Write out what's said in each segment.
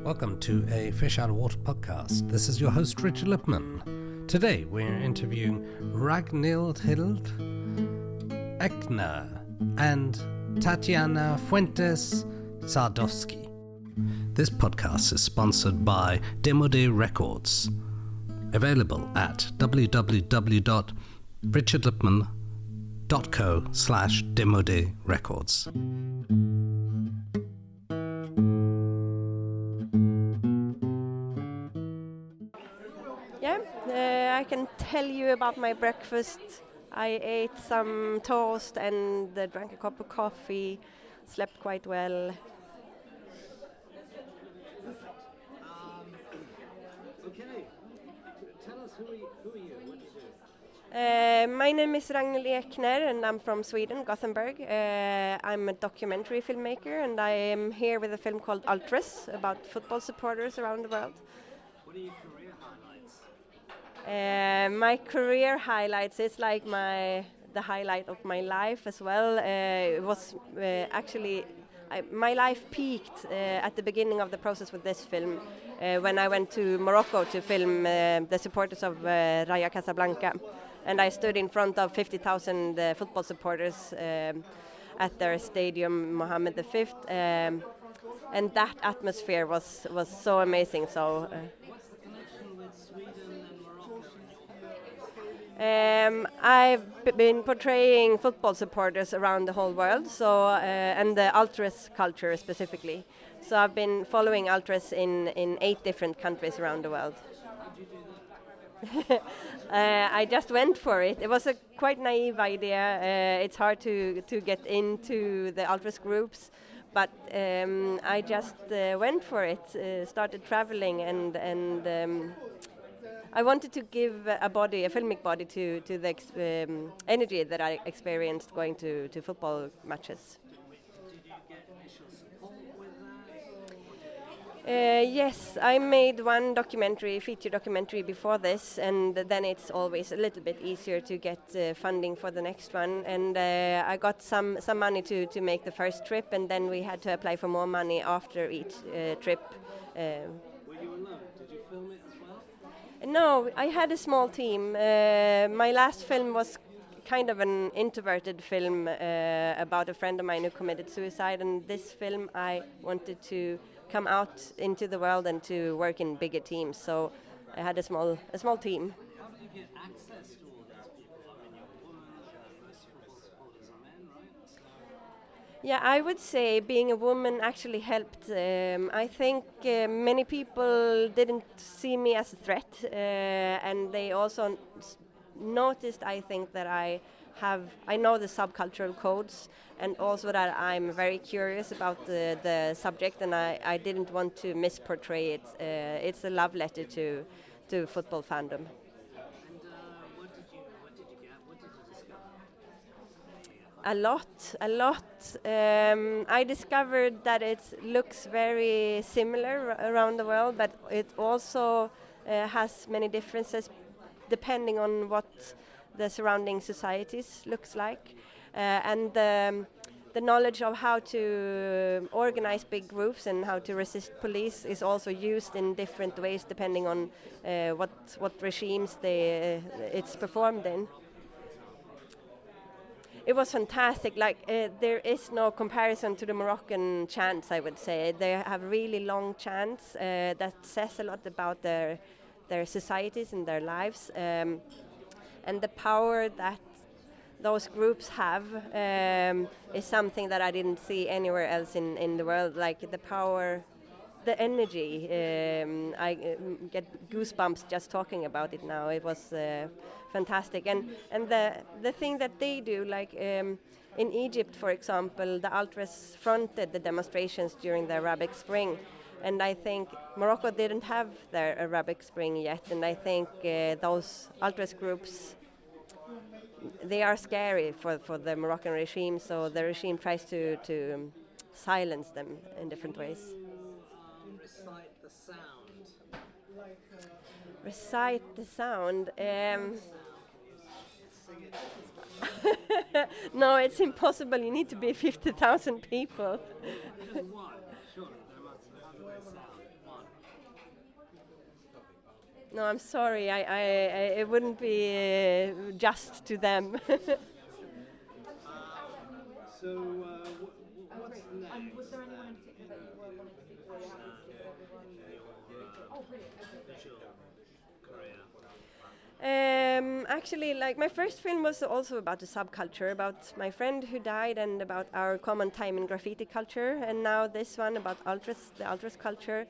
Welcome to a Fish Out of Water podcast. This is your host, Richard Lipman. Today we're interviewing Ragnhild Ekner and Tatiana Fuentes Sadowski. This podcast is sponsored by Demode Records, available at www.richardlipman.co/Demode Records. I can tell you about my breakfast. I ate some toast and drank a cup of coffee, slept quite well. Okay, tell us who are you? What do you do? My name is Ragnhild Ekner and I'm from Sweden, Gothenburg. I'm a documentary filmmaker and I am here with a film called Ultras about football supporters around the world. What are your career highlights? My career highlights is like the highlight of my life as well. It was actually my life peaked at the beginning of the process with this film when I went to Morocco to film the supporters of Raja Casablanca, and I stood in front of 50,000 football supporters at their stadium Mohammed V, and that atmosphere was so amazing. So. What's the connection with Sweden and Morocco? I've been portraying football supporters around the whole world, so and the ultras culture specifically. So I've been following ultras in 8 different countries around the world. How did you do that? I just went for it. It was a quite naive idea. It's hard to get into the ultras groups, but I just went for it. Started traveling and I wanted to give a filmic body to the energy that I experienced going to football matches. Did you get initial support with that? Yes, I made one feature documentary before this, and then it's always a little bit easier to get funding for the next one. And I got some money to make the first trip, and then we had to apply for more money after each trip. Were you alone? Did you film it as well? No, I had a small team. My last film was kind of an introverted film about a friend of mine who committed suicide, and this film I wanted to come out into the world and to work in bigger teams. So I had a small team. How do you get access to all these people? I mean, you're a woman, most football supporters are men, right? So Yeah, I would say being a woman actually helped. I think many people didn't see me as a threat, and they also noticed, I think, that I know the subcultural codes, and also that I'm very curious about the subject, and I didn't want to misportray it. It's a love letter to football fandom. And what did you get? What did you discover? A lot. I discovered that it looks very similar around the world, but it also has many differences depending on what the surrounding societies looks like, and the knowledge of how to organize big groups and how to resist police is also used in different ways depending on what regimes it's performed in. It was fantastic. There is no comparison to the Moroccan chants, I would say. They have really long chants that says a lot about their societies and their lives, and the power that those groups have is something that I didn't see anywhere else in the world. Like the power, the energy. I get goosebumps just talking about it now. It was fantastic, and the thing that they do, like in Egypt, for example, the ultras fronted the demonstrations during the Arabic Spring, and I think Morocco didn't have their Arabic Spring yet, and I think those ultras groups, they are scary for the Moroccan regime, so the regime tries to silence them in different ways. Recite the sound. Recite the sound. Sing it. No, it's impossible. You need to be 50,000 people. No, I'm sorry. It wouldn't be just to them. What's next? Was there anyone in particular that you were wanting to speak to, or you haven't speak to Actually, like my first film was also about the subculture, about my friend who died, and about our common time in graffiti culture. And now this one about the ultras culture.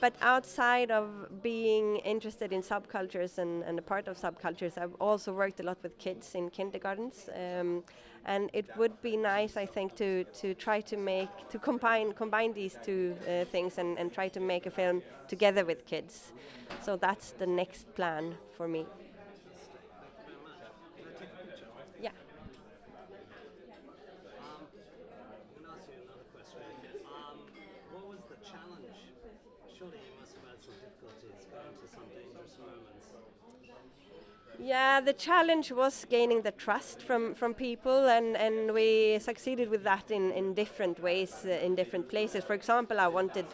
But outside of being interested in subcultures and a part of subcultures, I've also worked a lot with kids in kindergartens, and it would be nice, I think, to try to combine these two things and try to make a film together with kids. So that's the next plan for me. Yeah. What was the challenge? Surely you must have had some difficulties going to some dangerous moments. Yeah, the challenge was gaining the trust from people, and we succeeded with that in different ways, in different places. For example, I wanted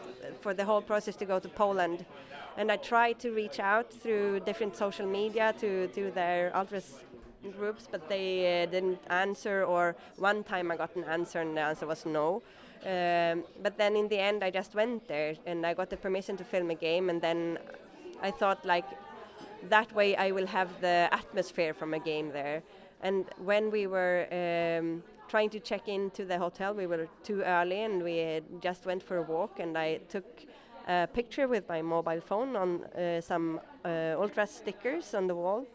for the whole process to go to Poland, and I tried to reach out through different social media to their ultras groups, but they didn't answer, or one time I got an answer and the answer was no. But then in the end I just went there and I got the permission to film a game, and then I thought, like, that way I will have the atmosphere from a game there. And when we were trying to check into the hotel, we were too early, and we just went for a walk, and I took a picture with my mobile phone on some ultra stickers on the wall.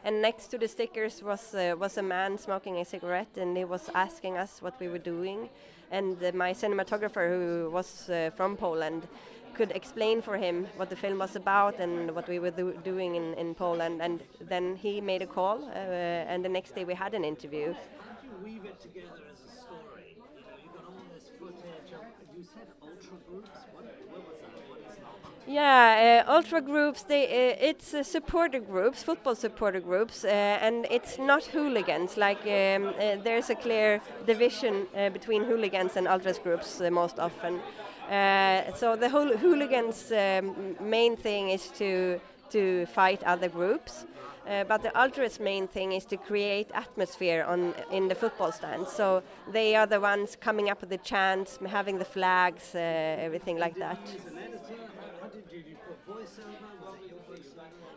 And next to the stickers was a man smoking a cigarette, and he was asking us what we were doing. And my cinematographer, who was from Poland, could explain for him what the film was about and what we were doing in Poland. And then he made a call, and the next day we had an interview. How did you weave it together as a story? You know, you got all this footage of, you said ultra groups? What was that? What is that? Yeah, ultra groups, it's supporter groups, football supporter groups, and it's not hooligans. Like there's a clear division between hooligans and ultras groups most often. So the whole hooligans' main thing is to fight other groups, but the ultras' main thing is to create atmosphere in the football stands. So they are the ones coming up with the chants, having the flags, everything like that.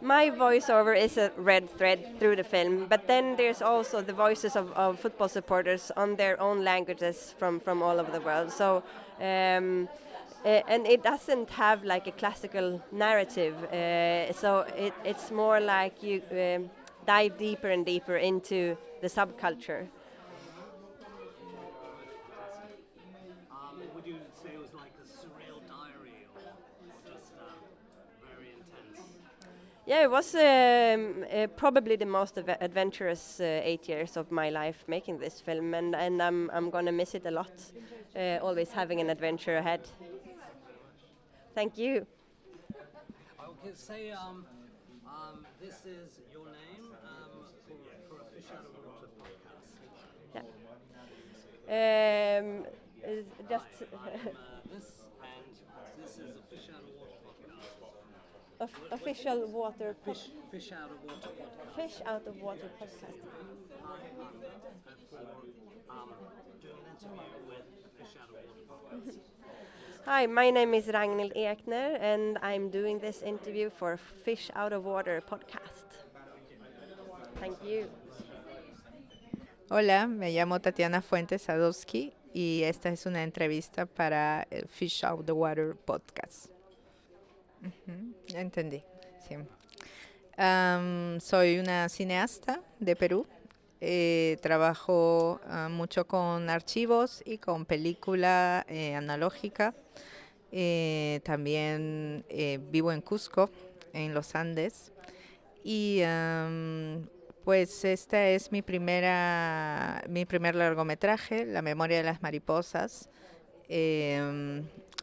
My voiceover is a red thread through the film, but then there's also the voices of football supporters on their own languages from all over the world. So, and it doesn't have like a classical narrative, so it's more like you dive deeper and deeper into the subculture. Would you say it was like a surreal diary, or just very intense? Yeah, it was probably the most adventurous 8 years of my life making this film, and I'm gonna miss it a lot. Always having an adventure ahead. Thank you. Okay, say this is your name for a Fish Out of Water podcast. Yeah. Just this is a Fish Out of Water podcast. Official water. Fish Out of Water podcast. Fish Out of Water podcast. Doing an interview with Fish Out of Water podcast. Hi, my name is Ragnhild Ekner, and I'm doing this interview for Fish Out of Water podcast. Thank you. Hola, me llamo Tatiana Fuentes Sadowski y esta es una entrevista para el Fish Out the Water podcast. Entendí, sí. Soy una cineasta de Perú. Trabajo mucho con archivos y con película analógica. También vivo en Cusco, en los Andes. Y pues esta es mi primer largometraje, La memoria de las mariposas.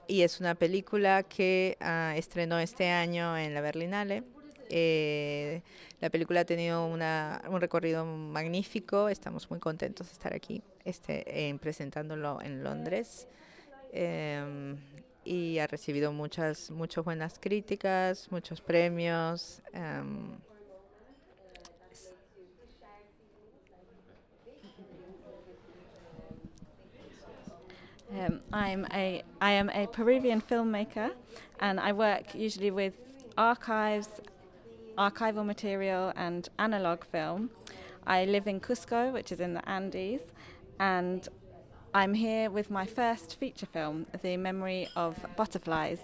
Y es una película que estrenó este año en la Berlinale La película ha tenido un recorrido magnífico, estamos muy contentos de estar aquí presentándolo en Londres. Y ha recibido muchas buenas críticas, muchos premios. I am a Peruvian filmmaker, and I work usually with archives, archival material and analog film. I live in Cusco, which is in the Andes, and I'm here with my first feature film, The Memory of Butterflies.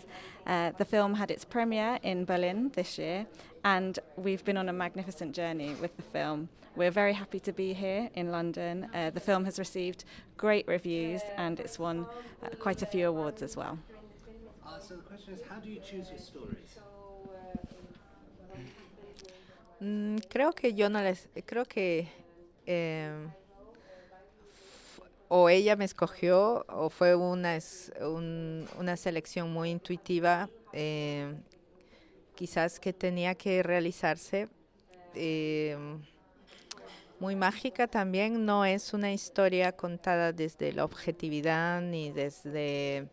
The film had its premiere in Berlin this year, and we've been on a magnificent journey with the film. We're very happy to be here in London. The film has received great reviews, and it's won quite a few awards as well. So the question is, how do you choose your stories? Creo que o ella me escogió o fue una selección muy intuitiva, quizás que tenía que realizarse, muy mágica también. No es una historia contada desde la objetividad ni desde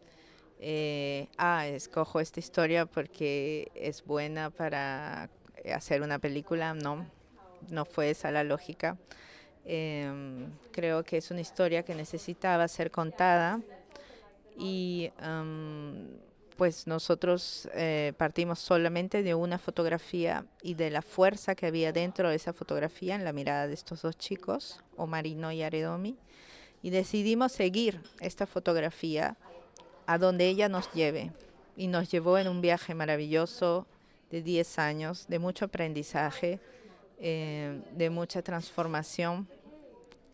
escojo esta historia porque es buena para hacer una película. No fue esa la lógica. Creo que es una historia que necesitaba ser contada y pues nosotros partimos solamente de una fotografía y de la fuerza que había dentro de esa fotografía en la mirada de estos dos chicos, Omarino y Aredomi, y decidimos seguir esta fotografía a donde ella nos lleve, y nos llevó en un viaje maravilloso de 10 años, de mucho aprendizaje, de mucha transformación,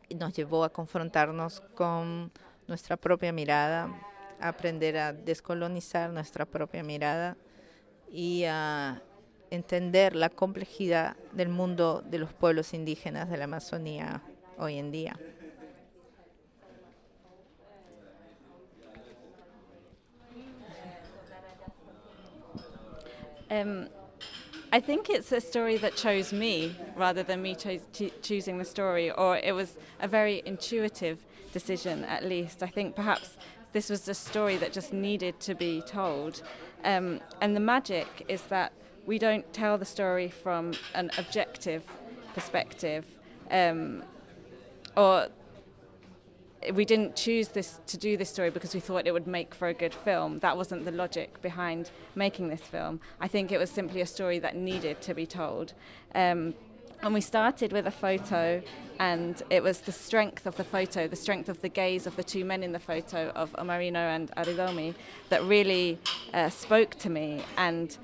y nos llevó a confrontarnos con nuestra propia mirada, a aprender a descolonizar nuestra propia mirada y a entender la complejidad del mundo de los pueblos indígenas de la Amazonía hoy en día. I think it's a story that chose me rather than me choosing the story, or it was a very intuitive decision at least. I think perhaps this was a story that just needed to be told. And the magic is that we don't tell the story from an objective perspective, or we didn't choose to do this story because we thought it would make for a good film. That wasn't the logic behind making this film. I think it was simply a story that needed to be told. And we started with a photo, and it was the strength of the photo, the strength of the gaze of the two men in the photo of Omarino and Aredomi that really spoke to me. And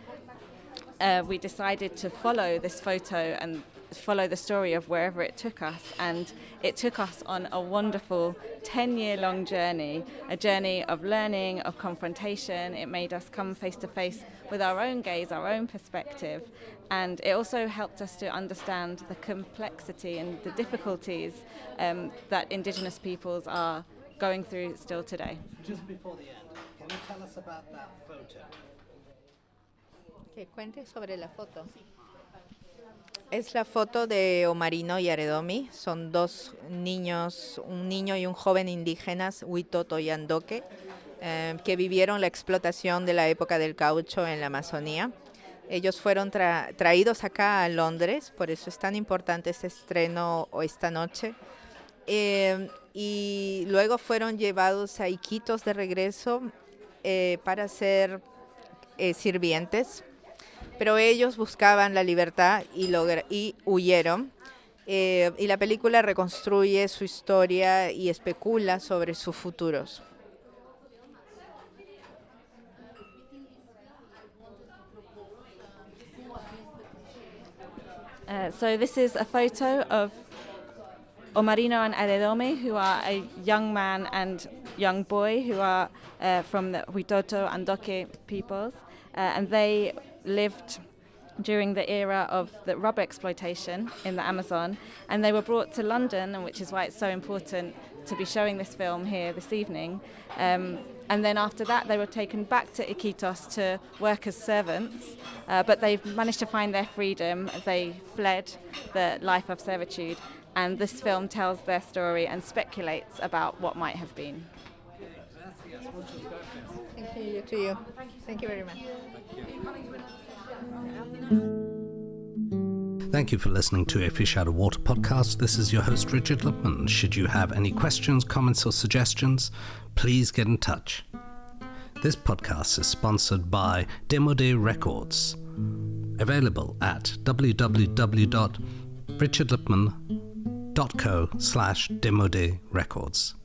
we decided to follow this photo and follow the story of wherever it took us, and it took us on a wonderful 10-year-long journey, a journey of learning, of confrontation. It made us come face to face with our own gaze, our own perspective, and it also helped us to understand the complexity and the difficulties that Indigenous peoples are going through still today. Just before the end, can you tell us about that photo? Que cuente sobre la foto. Es la foto de Omarino y Aredomi. Son dos niños, un niño y un joven indígenas, Huitoto y Andoque, que vivieron la explotación de la época del caucho en la Amazonía. Ellos fueron traídos acá a Londres, por eso es tan importante este estreno esta noche. Y luego fueron llevados a Iquitos de regreso para ser sirvientes. Pero ellos buscaban la libertad y huyeron. Y la película reconstruye su historia y especula sobre sus futuros. So this is a photo of Omarino and Aredomi, who are a young man and young boy who are from the Huitoto and Andoque peoples, and they lived during the era of the rubber exploitation in the Amazon, and they were brought to London, which is why it's so important to be showing this film here this evening. And then after that, they were taken back to Iquitos to work as servants, but they've managed to find their freedom. They fled the life of servitude, and this film tells their story and speculates about what might have been. Thank you to you. Thank you very much. Thank you for listening to a Fish Out of Water podcast. This is your host, Richard Lipman. Should you have any questions, comments, or suggestions, please get in touch. This podcast is sponsored by Demo Day Records, available at www.richardlipman.co/demodayrecords.